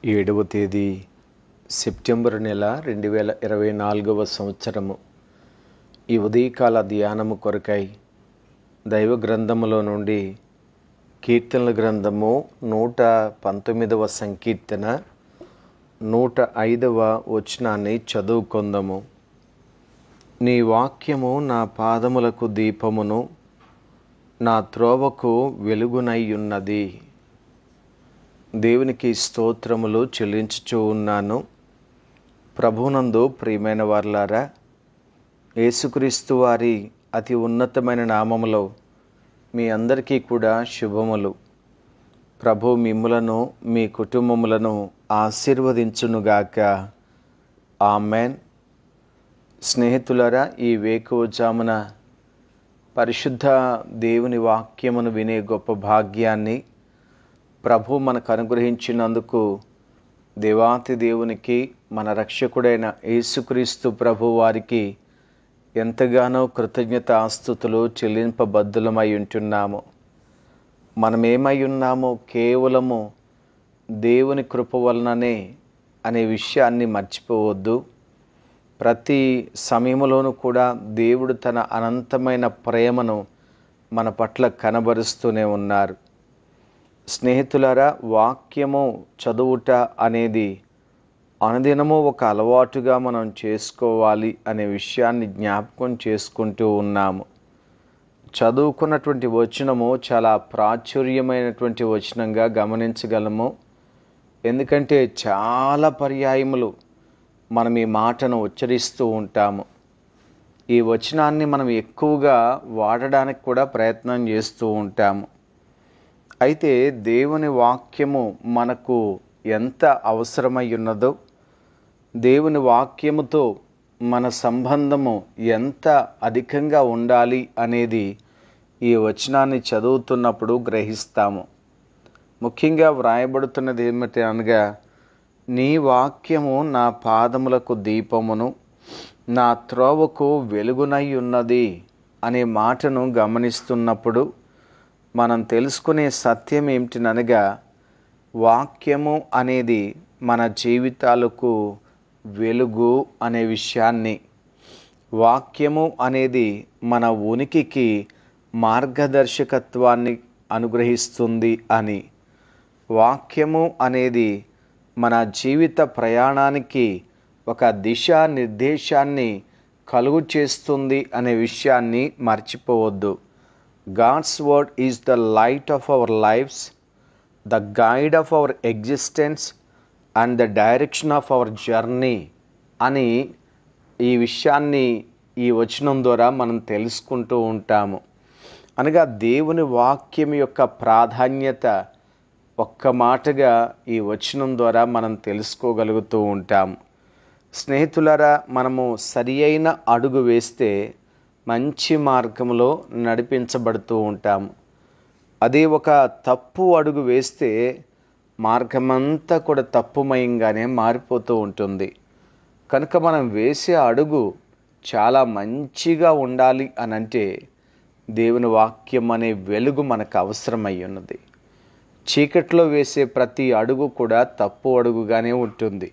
7వ తేదీ సెప్టెంబర్ నెల 2024 సంవత్సరము. ఈ ఉదయకాల ధ్యానము కొరకై దైవ గ్రంథములో నుండి కీర్తనల గ్రంథము 119వ సంకీర్తన 105వ వచనాన్ని చదువుకొందము. నీ వాక్యము నా పాదములకు దీపమును నా త్రోవకు వెలుగునయ్యున్నది. దేవునికి స్తోత్రములు చెల్లించుచూ ఉన్నాను. ప్రభువునందు ప్రియమైన వారలారా, యేసుక్రీస్తు వారి అతి ఉన్నతమైన నామములో మీ అందరికీ కూడా శుభములు. ప్రభు మిమ్ములను మీ కుటుంబములను ఆశీర్వదించునుగాక. ఆమెన్. స్నేహితులారా, ఈ వేకువజామున పరిశుద్ధ దేవుని వాక్యమును వినే గొప్ప భాగ్యాన్ని ప్రభు మనకు అనుగ్రహించినందుకు దేవాతి దేవునికి, మన రక్షకుడైన యేసుక్రీస్తు ప్రభు వారికి ఎంతగానో కృతజ్ఞతాస్తుతులు చెల్లింపబద్దులమై ఉంటున్నాము. మనమేమై ఉన్నామో కేవలము దేవుని కృప వలననే అనే విషయాన్ని మర్చిపోవద్దు. ప్రతి సమయంలోనూ కూడా దేవుడు తన అనంతమైన ప్రేమను మన పట్ల కనబరుస్తూనే ఉన్నారు. స్నేహితులారా, వాక్యము చదువుట అనేది అనుదినము ఒక అలవాటుగా మనం చేసుకోవాలి అనే విషయాన్ని జ్ఞాపకం చేసుకుంటూ ఉన్నాము. చదువుకున్నటువంటి వచనము చాలా ప్రాచుర్యమైనటువంటి వచనంగా గమనించగలము. ఎందుకంటే చాలా పర్యాయములు మనం ఈ మాటను ఉచ్చరిస్తూ ఉంటాము. ఈ వచనాన్ని మనం ఎక్కువగా వాడడానికి కూడా ప్రయత్నం చేస్తూ ఉంటాము. అయితే దేవుని వాక్యము మనకు ఎంత అవసరమై ఉన్నదో, దేవుని వాక్యముతో మన సంబంధము ఎంత అధికంగా ఉండాలి అనేది ఈ వచనాన్ని చదువుతున్నప్పుడు గ్రహిస్తాము. ముఖ్యంగా వ్రాయబడుతున్నది ఏమిటి అనగా, నీ వాక్యము నా పాదములకు దీపమును నా త్రోవకు వెలుగునై ఉన్నది అనే మాటను గమనిస్తున్నప్పుడు మనం తెలుసుకునే సత్యం ఏమిటనగా, వాక్యము అనేది మన జీవితాలకు వెలుగు అనే విషయాన్ని, వాక్యము అనేది మన ఉనికికి మార్గదర్శకత్వాన్ని అనుగ్రహిస్తుంది అని, వాక్యము అనేది మన జీవిత ప్రయాణానికి ఒక దిశా నిర్దేశాన్ని కలుగు చేస్తుంది అనే విషయాన్ని మర్చిపోవద్దు. God's word is the light of our lives, the guide of our existence and the direction of our journey అని ఈ విషయాన్ని ఈ వచనం ద్వారా మనం తెలుసుకుంటూ ఉంటాము. అనగా దేవుని వాక్యం యొక్క ప్రాధాన్యత ఒక్క మాటగా ఈ వచనం ద్వారా మనం తెలుసుకోగలుగుతూ ఉంటాము. స్నేహితులారా, మనము సరి అయిన అడుగు వేస్తే మంచి మార్గంలో నడిపించబడుతూ ఉంటాము. అదే ఒక తప్పు అడుగు వేస్తే మార్గమంతా కూడా తప్పుమయంగానే మారిపోతూ ఉంటుంది. కనుక మనం వేసే అడుగు చాలా మంచిగా ఉండాలి అని అంటే దేవుని వాక్యం అనే వెలుగు మనకు అవసరమై ఉన్నది. చీకట్లో వేసే ప్రతి అడుగు కూడా తప్పు అడుగుగానే ఉంటుంది.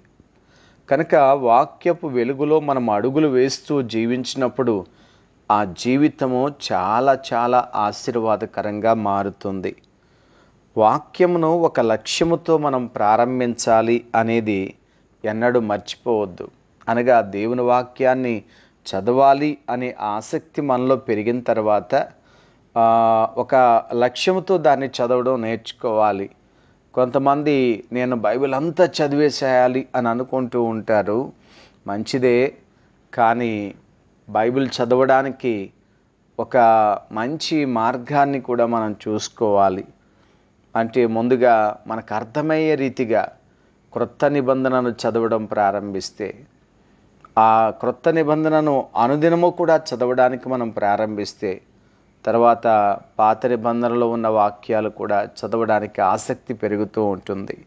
కనుక వాక్యపు వెలుగులో మనం అడుగులు వేస్తూ జీవించినప్పుడు ఆ జీవితము చాలా చాలా ఆశీర్వాదకరంగా మారుతుంది. వాక్యమును ఒక లక్ష్యముతో మనం ప్రారంభించాలి అనేది ఎన్నడూ మర్చిపోవద్దు. అనగా దేవుని వాక్యాన్ని చదవాలి అనే ఆసక్తి మనలో పెరిగిన తర్వాత ఒక లక్ష్యముతో దాన్ని చదవడం నేర్చుకోవాలి. కొంతమంది నేను బైబిల్ అంతా చదివేసేయాలి అని అనుకుంటూ ఉంటారు. మంచిదే, కానీ బైబిల్ చదవడానికి ఒక మంచి మార్గాన్ని కూడా మనం చూసుకోవాలి. అంటే ముందుగా మనకు అర్థమయ్యే రీతిగా క్రొత్త నిబంధనను చదవడం ప్రారంభిస్తే, ఆ క్రొత్త నిబంధనను అనుదినము కూడా చదవడానికి మనం ప్రారంభిస్తే, తర్వాత పాత నిబంధనలో ఉన్న వాక్యాలు కూడా చదవడానికి ఆసక్తి పెరుగుతూ ఉంటుంది.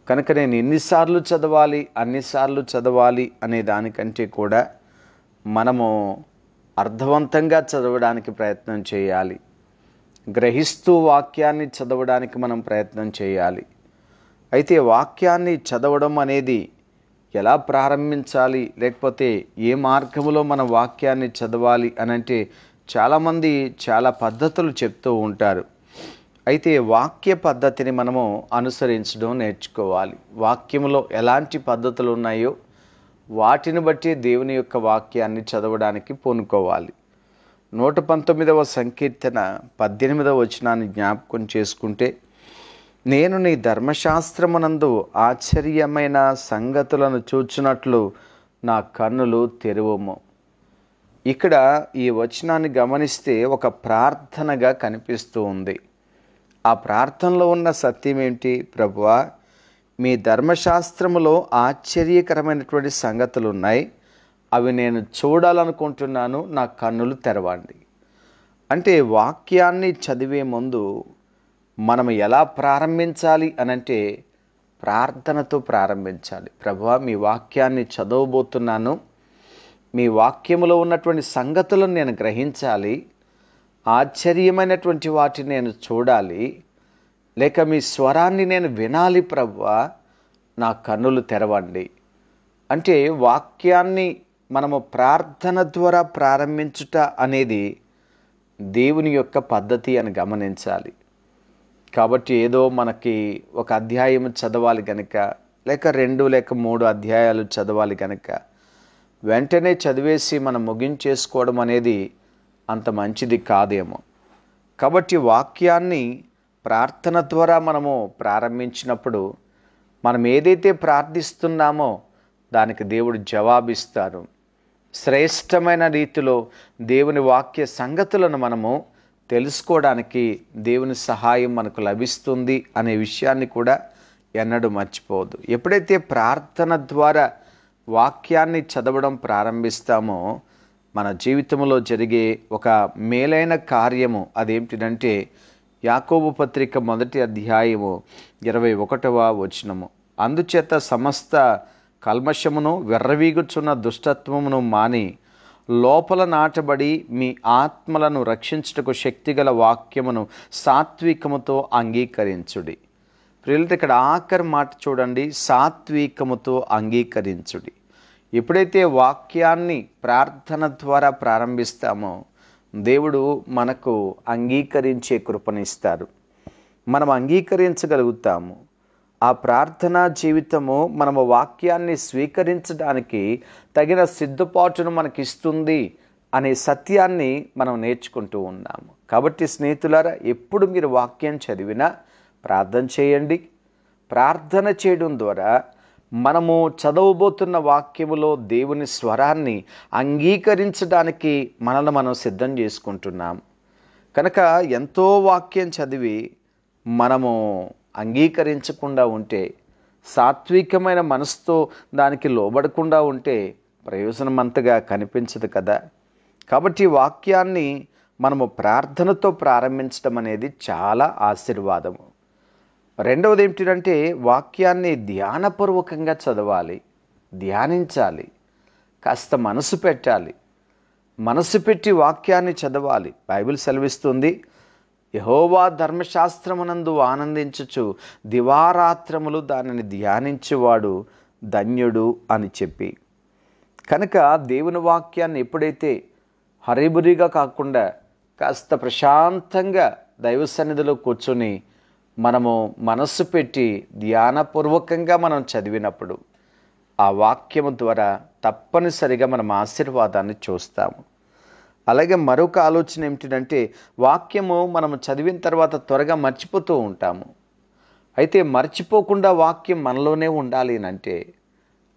కనుక నేను ఎన్నిసార్లు చదవాలి, అన్నిసార్లు చదవాలి అనే దానికంటే కూడా మనము అర్థవంతంగా చదవడానికి ప్రయత్నం చేయాలి. గ్రహిస్తూ వాక్యాన్ని చదవడానికి మనం ప్రయత్నం చేయాలి. అయితే వాక్యాన్ని చదవడం అనేది ఎలా ప్రారంభించాలి, లేకపోతే ఏ మార్గంలో మన వాక్యాన్ని చదవాలి అని అంటే చాలామంది చాలా పద్ధతులు చెప్తూ ఉంటారు. అయితే వాక్య పద్ధతిని మనము అనుసరించడం నేర్చుకోవాలి. వాక్యంలో ఎలాంటి పద్ధతులు ఉన్నాయో వాటిని బట్టి దేవుని యొక్క వాక్యాన్ని చదవడానికి పూనుకోవాలి. 119వ సంకీర్తన 18వ వచనాన్ని జ్ఞాపకం చేసుకుంటే, నేను నీ ధర్మశాస్త్రమునందు ఆశ్చర్యమైన సంగతులను చూచున్నట్లు నా కన్నులు తెరువుము. ఇక్కడ ఈ వచనాన్ని గమనిస్తే ఒక ప్రార్థనగా కనిపిస్తూ ఉంది. ఆ ప్రార్థనలో ఉన్న సత్యం ఏంటి? ప్రభువా, మీ ధర్మశాస్త్రములో ఆశ్చర్యకరమైనటువంటి సంగతులు ఉన్నాయి, అవి నేను చూడాలనుకుంటున్నాను, నా కన్నులు తెరవండి. అంటే వాక్యాన్ని చదివే ముందు మనం ఎలా ప్రారంభించాలి అనంటే ప్రార్థనతో ప్రారంభించాలి. ప్రభువా, మీ వాక్యాన్ని చదవబోతున్నాను, మీ వాక్యములో ఉన్నటువంటి సంగతులను నేను గ్రహించాలి, ఆశ్చర్యమైనటువంటి వాటిని నేను చూడాలి, లేక మీ స్వరాన్ని నేను వినాలి ప్రభువా, నా కన్నులు తెరవండి. అంటే వాక్యాన్ని మనము ప్రార్థన ద్వారా ప్రారంభించుట అనేది దేవుని యొక్క పద్ధతి అని గమనించాలి. కాబట్టి ఏదో మనకి ఒక అధ్యాయం చదవాలి కనుక, లేక 2 లేక 3 అధ్యాయాలు చదవాలి కనుక వెంటనే చదివేసి మనం ముగించేసుకోవడం అనేది అంత మంచిది కాదేమో. కాబట్టి వాక్యాన్ని ప్రార్థన ద్వారా మనము ప్రారంభించినప్పుడు మనం ఏదైతే ప్రార్థిస్తున్నామో దానికి దేవుడు జవాబిస్తారు. శ్రేష్టమైన రీతిలో దేవుని వాక్య సంగతులను మనము తెలుసుకోవడానికి దేవుని సహాయం మనకు లభిస్తుంది అనే విషయాన్ని కూడా ఎన్నడూ మర్చిపోవద్దు. ఎప్పుడైతే ప్రార్థన ద్వారా వాక్యాన్ని చదవడం ప్రారంభిస్తామో మన జీవితంలో జరిగే ఒక మేలైన కార్యము అదేంటిదంటే యాకోబు పత్రిక 1వ అధ్యాయము 21వ వచనము, అందుచేత సమస్త కల్మషమును వెర్రవీగుచున్న దుష్టత్వమును మాని లోపల నాటబడి మీ ఆత్మలను రక్షించుటకు శక్తిగల వాక్యమును సాత్వికముతో అంగీకరించుడి. ప్రియులతో ఇక్కడ ఆఖరి మాట చూడండి, సాత్వికముతో అంగీకరించుడి. ఎప్పుడైతే వాక్యాన్ని ప్రార్థన ద్వారా ప్రారంభిస్తామో దేవుడు మనకు అంగీకరించే కృపనిస్తారు. మనం అంగీకరించగలుగుతాము. ఆ ప్రార్థనా జీవితము మనము వాక్యాన్ని స్వీకరించడానికి తగిన సిద్ధపాటును మనకిస్తుంది అనే సత్యాన్ని మనం నేర్చుకుంటూ ఉన్నాము. కాబట్టి స్నేహితులారా, ఎప్పుడు మీరు వాక్యం చదివినా ప్రార్థన చేయండి. ప్రార్థన చేయడం ద్వారా మనము చదవబోతున్న వాక్యములో దేవుని స్వరాన్ని అంగీకరించడానికి మనల్ని మనం సిద్ధం చేసుకుంటున్నాం. కనుక ఎంతో వాక్యం చదివి మనము అంగీకరించకుండా ఉంటే, సాత్వికమైన మనసుతో దానికి లోబడకుండా ఉంటే ప్రయోజనం అంతగా కనిపించదు కదా. కాబట్టి వాక్యాన్ని మనము ప్రార్థనతో ప్రారంభించడం అనేది చాలా ఆశీర్వాదము. రెండవది ఏమిటంటే వాక్యాన్ని ధ్యానపూర్వకంగా చదవాలి, ధ్యానించాలి, కాస్త మనసు పెట్టాలి. మనసు పెట్టి వాక్యాన్ని చదవాలి. బైబిల్ సెలవిస్తుంది, యెహోవా ధర్మశాస్త్రమునందు ఆనందించుచు దివారాత్రములు దానిని ధ్యానించువాడు ధన్యుడు అని చెప్పి. కనుక దేవుని వాక్యాన్ని ఎప్పుడైతే హరిబురిగా కాకుండా కాస్త ప్రశాంతంగా దైవ సన్నిధిలో కూర్చొని మనము మనస్సు పెట్టి ధ్యానపూర్వకంగా మనం చదివినప్పుడు ఆ వాక్యము ద్వారా తప్పనిసరిగా మనం ఆశీర్వాదాన్ని చూస్తాము. అలాగే మరొక ఆలోచన ఏమిటంటే వాక్యము మనము చదివిన తర్వాత త్వరగా మర్చిపోతూ ఉంటాము. అయితే మర్చిపోకుండా వాక్యం మనలోనే ఉండాలి అంటే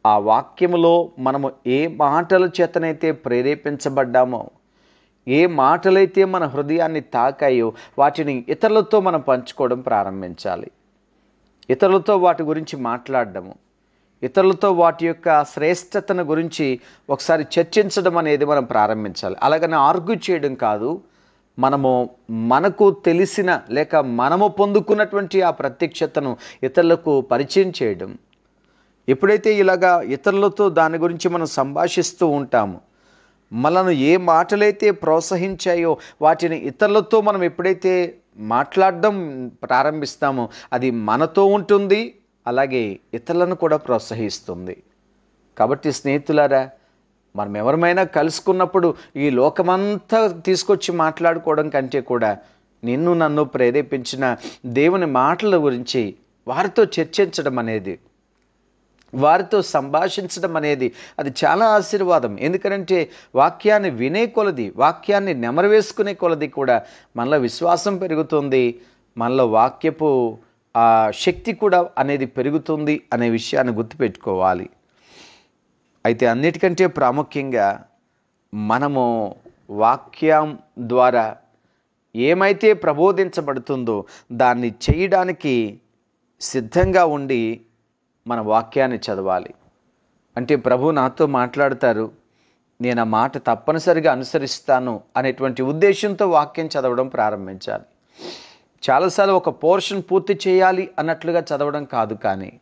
ఆ వాక్యములో మనము ఏ మాటల చేతనైతే ప్రేరేపించబడ్డామో, ఏ మాటలైతే మన హృదయాన్ని తాకాయో వాటిని ఇతరులతో మనం పంచుకోవడం ప్రారంభించాలి. ఇతరులతో వాటి గురించి మాట్లాడడము, ఇతరులతో వాటి యొక్క శ్రేష్టతను గురించి ఒకసారి చర్చించడం అనేది మనం ప్రారంభించాలి. అలాగని ఆర్గ్యూ చేయడం కాదు, మనకు తెలిసిన లేక మనము పొందుకున్నటువంటి ఆ ప్రత్యక్షతను ఇతరులకు పరిచయం చేయడం. ఎప్పుడైతే ఇలాగా ఇతరులతో దాని గురించి మనం సంభాషిస్తూ ఉంటామో, మనను ఏ మాటలైతే ప్రోత్సహించాయో వాటిని ఇతరులతో మనం ఎప్పుడైతే మాట్లాడడం ప్రారంభిస్తామో అది మనతో ఉంటుంది, అలాగే ఇతరులను కూడా ప్రోత్సహిస్తుంది. కాబట్టి స్నేహితులారా, మనం ఎవరమైనా కలుసుకున్నప్పుడు ఈ లోకమంతా తీసుకొచ్చి మాట్లాడుకోవడం కంటే కూడా నిన్ను నన్ను ప్రేరేపించిన దేవుని మాటల గురించి వారితో చర్చించడం అనేది, వారితో సంభాషించడం అనేది అది చాలా ఆశీర్వాదం. ఎందుకంటే వాక్యాన్ని వినే కొలది, వాక్యాన్ని నెమరవేసుకునే కొలది కూడా మనలో విశ్వాసం పెరుగుతుంది, మనలో వాక్యపు శక్తి కూడా అనేది పెరుగుతుంది అనే విషయాన్ని గుర్తుపెట్టుకోవాలి. అయితే అన్నిటికంటే ప్రాముఖ్యంగా మనము వాక్యం ద్వారా ఏమైతే ప్రబోధించబడుతుందో దాన్ని చేయడానికి సిద్ధంగా ఉండి మన వాక్యాన్ని చదవాలి. అంటే ప్రభు నాతో మాట్లాడతారు, నేను ఆ మాట తప్పనిసరిగా అనుసరిస్తాను అనేటువంటి ఉద్దేశంతో వాక్యం చదవడం ప్రారంభించాలి. చాలాసార్లు ఒక పోర్షన్ పూర్తి చేయాలి అన్నట్లుగా చదవడం కాదు, కానీ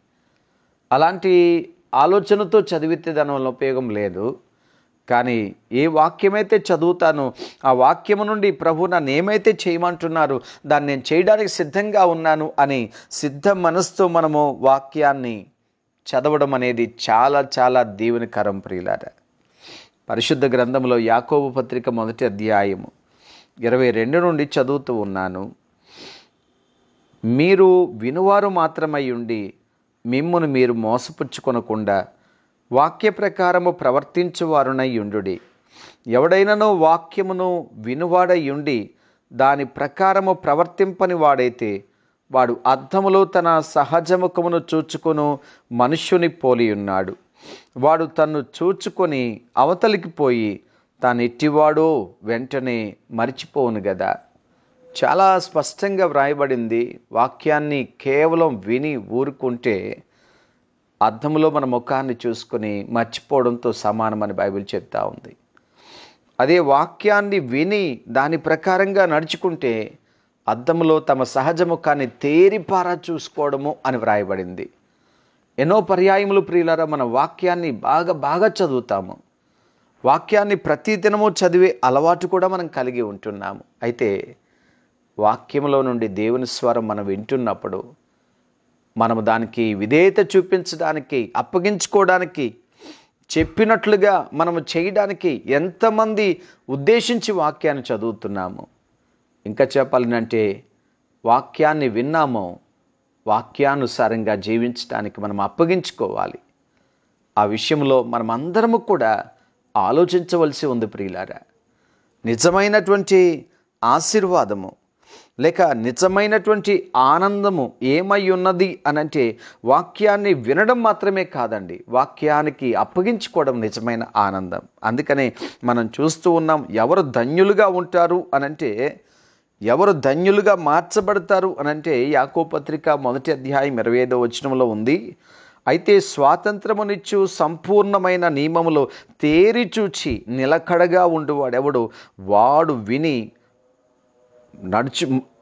అలాంటి ఆలోచనతో చదివితే దానివల్ల ఉపయోగం లేదు. కానీ ఏ వాక్యమైతే చదువుతానో ఆ వాక్యము నుండి ప్రభు నన్ను ఏమైతే చేయమంటున్నారు దాన్ని నేను చేయడానికి సిద్ధంగా ఉన్నాను అని సిద్ధ మనసుతో మనము వాక్యాన్ని చదవడం అనేది చాలా చాలా దీవెనకరం ప్రియులారా. పరిశుద్ధ గ్రంథంలో యాకోబు పత్రిక 1వ అధ్యాయము 22 నుండి చదువుతూ ఉన్నాను. మీరు వినువారు మాత్రమై ఉండి మిమ్మును మీరు మోసపుచ్చుకొనకుండా వాక్య ప్రకారము ప్రవర్తించువారునై ఉండుడి. ఎవడైనను వాక్యమును వినువాడై ఉండి దాని ప్రకారము ప్రవర్తింపని వాడైతే వాడు అద్దములో తన సహజముఖమును చూచుకొను మనుష్యుని పోలి ఉన్నాడు. వాడు తన్ను చూచుకొని అవతలికి పోయి తాను ఎట్టివాడో వెంటనే మరిచిపోవును గదా. చాలా స్పష్టంగా వ్రాయబడింది. వాక్యాన్ని కేవలం విని ఊరుకుంటే అద్దంలో మన ముఖాన్ని చూసుకొని మర్చిపోవడంతో సమానమని బైబిల్ చెప్తా ఉంది. అదే వాక్యాన్ని విని దాని ప్రకారంగా నడుచుకుంటే అద్దంలో తమ సహజ ముఖాన్ని తేరిపారా చూసుకోవడము అని వ్రాయబడింది. ఎన్నో పర్యాయములు ప్రియులారా మన వాక్యాన్ని బాగా చదువుతాము. వాక్యాన్ని ప్రతిదినము చదివే అలవాటు కూడా మనం కలిగి ఉంటున్నాము. అయితే వాక్యంలో నుండి దేవుని స్వరం మనం వింటున్నప్పుడు మనము దానికి విధేయత చూపించడానికి, అప్పగించుకోవడానికి, చెప్పినట్లుగా మనము చేయడానికి ఎంతమంది ఉద్దేశించి వాక్యాన్ని చదువుతున్నాము. ఇంకా చెప్పాలంటే వాక్యాన్ని విన్నామో వాక్యానుసారంగా జీవించడానికి మనం అప్పగించుకోవాలి. ఆ విషయంలో మనం అందరము కూడా ఆలోచించవలసి ఉంది ప్రియులారా. నిజమైనటువంటి ఆశీర్వాదము లేక నిజమైనటువంటి ఆనందము ఏమై ఉన్నది అనంటే వాక్యాన్ని వినడం మాత్రమే కాదండి, వాక్యానికి అప్పగించుకోవడం నిజమైన ఆనందం. అందుకనే మనం చూస్తూ ఉన్నాం, ఎవరు ధన్యులుగా ఉంటారు అనంటే, ఎవరు ధన్యులుగా మార్చబడతారు అనంటే యాకోబు పత్రిక 1వ అధ్యాయం 25వ వచనంలో ఉంది. అయితే స్వాతంత్రమునిచ్చు సంపూర్ణమైన నియమములో తేరిచూచి నిలకడగా ఉండువాడెవడు వాడు విని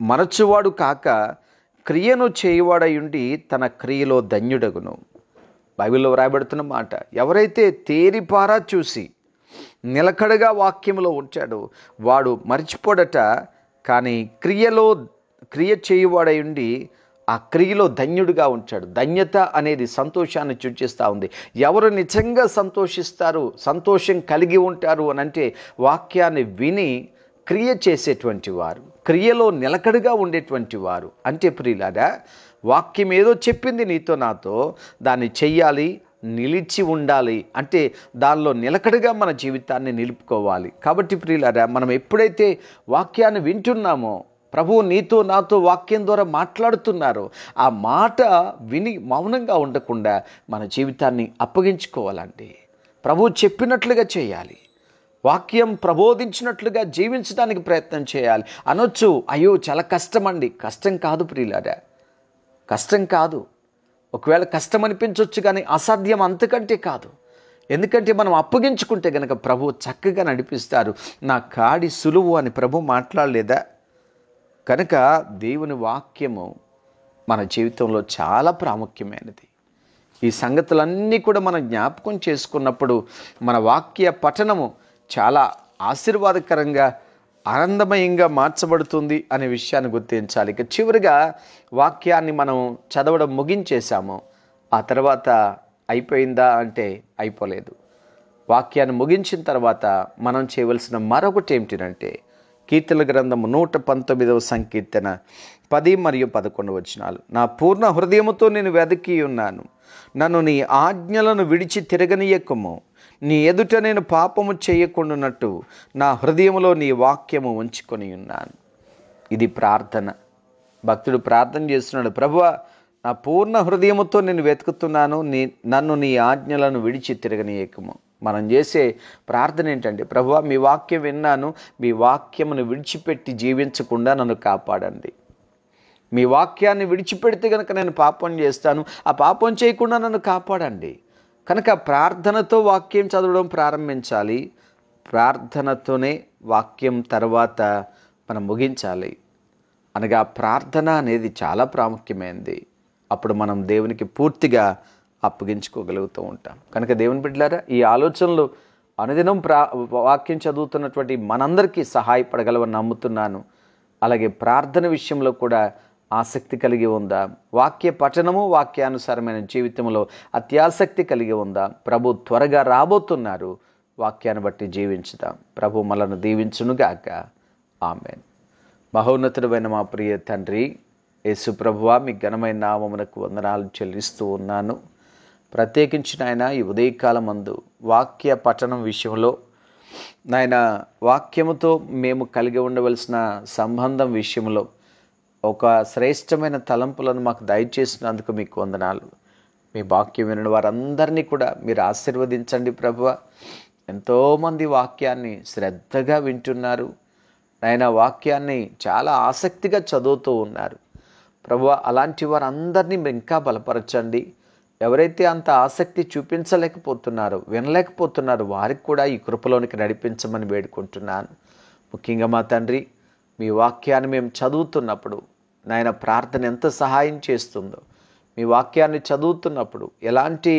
మరచువాడు కాక క్రియను చేయువాడయుండి తన క్రియలో ధన్యుడగును. బైబిల్లో వ్రాయబడుతున్న మాట, ఎవరైతే తేరిపారా చూసి నిలకడగా వాక్యంలో ఉంచాడో వాడు మర్చిపోడట, కానీ క్రియ చేయువాడయుండి ఆ క్రియలో ధన్యుడిగా ఉంచాడు. ధన్యత అనేది సంతోషాన్ని సూచిస్తూ ఉంది. ఎవరు నిజంగా సంతోషిస్తారు, సంతోషం కలిగి ఉంటారు అనంటే వాక్యాన్ని విని క్రియ చేసేటువంటి వారు, క్రియలో నిలకడగా ఉండేటువంటి వారు. అంటే ప్రియులారా, వాక్యం ఏదో చెప్పింది నీతో నాతో, దాన్ని చెయ్యాలి, నిలిచి ఉండాలి. అంటే దానిలో నిలకడగా మన జీవితాన్ని నిలుపుకోవాలి. కాబట్టి ప్రియులారా, మనం ఎప్పుడైతే వాక్యాన్ని వింటున్నామో, ప్రభువు నీతో నాతో వాక్యం ద్వారా మాట్లాడుతున్నారు, ఆ మాట విని మౌనంగా ఉండకుండా మన జీవితాన్ని అప్పగించుకోవాలండి. ప్రభువు చెప్పినట్లుగా చేయాలి, వాక్యం ప్రబోధించినట్లుగా జీవించడానికి ప్రయత్నం చేయాలి. అనొచ్చు, అయ్యో చాలా కష్టమండి. కష్టం కాదు ప్రియులారా, కష్టం కాదు. ఒకవేళ కష్టం అనిపించవచ్చు, కానీ అసాధ్యం అంతకంటే కాదు. ఎందుకంటే మనం అప్పగించుకుంటే గనక ప్రభు చక్కగా నడిపిస్తారు. నా కాడి సులువు అని ప్రభు మాట్లాడలేదా? కనుక దేవుని వాక్యము మన జీవితంలో చాలా ప్రాముఖ్యమైనది. ఈ సంగతులన్నీ కూడా మనం జ్ఞాపకం చేసుకున్నప్పుడు మన వాక్య పఠనము చాలా ఆశీర్వాదకరంగా ఆనందమయంగా మార్చబడుతుంది అనే విషయాన్ని గుర్తించాలి. ఇక చివరిగా వాక్యాన్ని మనం చదవడం ముగించేశాము. ఆ తర్వాత అయిపోయిందా అంటే అయిపోలేదు. వాక్యాన్ని ముగించిన తర్వాత మనం చేయవలసిన మరొకటి ఏమిటంటే, కీర్తనల గ్రంథము 119వ సంకీర్తన 10 మరియు 11 వచనాలు. నా పూర్ణ హృదయముతో నేను వెదకి ఉన్నాను, నన్ను నీ ఆజ్ఞలను విడిచి తిరగనీయకము. నీ ఎదుట నేను పాపము చేయకుండానట్టు నా హృదయములో నీ వాక్యము ఉంచుకొని ఉన్నాను. ఇది ప్రార్థన. భక్తుడు ప్రార్థన చేస్తున్నాడు, ప్రభువా నా పూర్ణ హృదయముతో నేను వెతుకుతున్నాను, నన్ను నీ ఆజ్ఞలను విడిచి తిరగనీయకము. మనం చేసే ప్రార్థన ఏంటంటే, ప్రభువా మీ వాక్యం విన్నాను, మీ వాక్యమును విడిచిపెట్టి జీవించకుండా నన్ను కాపాడండి. మీ వాక్యాన్ని విడిచిపెడితే కనుక నేను పాపం చేస్తాను, ఆ పాపం చేయకుండా నన్ను కాపాడండి. కనుక ప్రార్థనతో వాక్యం చదవడం ప్రారంభించాలి. ప్రార్థనతోనే వాక్యం తర్వాత మనం ముగించాలి. అనగా ప్రార్థన అనేది చాలా ప్రాముఖ్యమైనది. అప్పుడు మనం దేవునికి పూర్తిగా అప్పగించుకోగలుగుతూ ఉంటాం. కనుక దేవుని బిడ్డలారా, ఈ ఆలోచనలు అనుదినం వాక్యం చదువుతున్నటువంటి మనందరికీ సహాయపడగలవని నమ్ముతున్నాను. అలాగే ప్రార్థన విషయంలో కూడా ఆసక్తి కలిగి ఉందా? వాక్య పఠనము, వాక్యానుసారమైన జీవితంలో అత్యాసక్తి కలిగి ఉందా? ప్రభు త్వరగా రాబోతున్నారు. వాక్యాన్ని బట్టి జీవించుదాం. ప్రభు మనల్ని దీవించునుగాక. ఆమేన్. మహోన్నతుడైన మా ప్రియ తండ్రి యేసు ప్రభువా, మీ ఘనమైన నామమునకు వందనాలు చెల్లిస్తూ ఉన్నాను. ప్రత్యేకించి నాయన ఈ ఉదయకాలమందు వాక్య పఠనం విషయంలో నాయన వాక్యముతో మేము కలిగి ఉండవలసిన సంబంధం విషయంలో ఒక శ్రేష్టమైన తలంపులను మాకు దయచేసినందుకు మీకు వందనాలు. మీ వాక్యం వినని వారందరినీ కూడా మీరు ఆశీర్వదించండి ప్రభువా. ఎంతోమంది వాక్యాన్ని శ్రద్ధగా వింటున్నారు నాయన, వాక్యాన్ని చాలా ఆసక్తిగా చదువుతూ ఉన్నారు ప్రభువా. అలాంటి వారందరినీ మీరు ఇంకా బలపరచండి. ఎవరైతే అంత ఆసక్తి చూపించలేకపోతున్నారో, వినలేకపోతున్నారో వారికి కూడా ఈ కృపలోనికి నడిపించమని వేడుకుంటున్నాను. ముఖ్యంగా మా తండ్రి, మీ వాక్యాన్ని మేము చదువుతున్నప్పుడు నాయన ప్రార్థన ఎంత సహాయం చేస్తుందో, మీ వాక్యాన్ని చదువుతున్నప్పుడు ఎలాంటి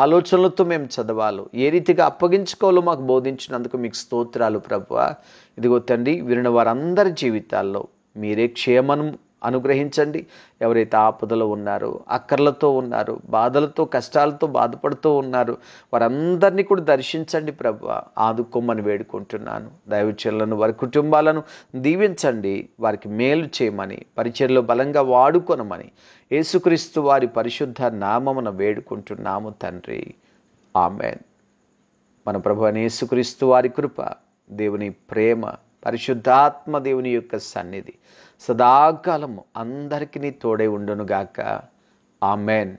ఆలోచనలతో మేము చదవాలో, ఏ రీతిగా అప్పగించుకోవాలో మాకు బోధించినందుకు మీకు స్తోత్రాలు ప్రభువా. ఇదిగో తండ్రి, వినిన వారందరి జీవితాల్లో మీరే క్షేమం అనుగ్రహించండి. ఎవరైతే ఆపదలో ఉన్నారో, అక్కర్లతో ఉన్నారో, బాధలతో కష్టాలతో బాధపడుతూ ఉన్నారో వారందరినీ కూడా దర్శించండి ప్రభువా. ఆదుకోమని వేడుకుంటున్నాను. దైవచనులను, వారి కుటుంబాలను దీవించండి. వారికి మేలు చేయమని, పరిచర్యలో బలంగా వాడుకొనమని యేసుక్రీస్తు వారి పరిశుద్ధ నామమున వేడుకుంటున్నాము తండ్రి. ఆమేన్. మన ప్రభువైన యేసుక్రీస్తు వారి కృప, దేవుని ప్రేమ, పరిశుద్ధాత్మ దేవుని యొక్క సన్నిధి సదాకాలము అందరికీ తోడై ఉండునుగాక. ఆమేన్.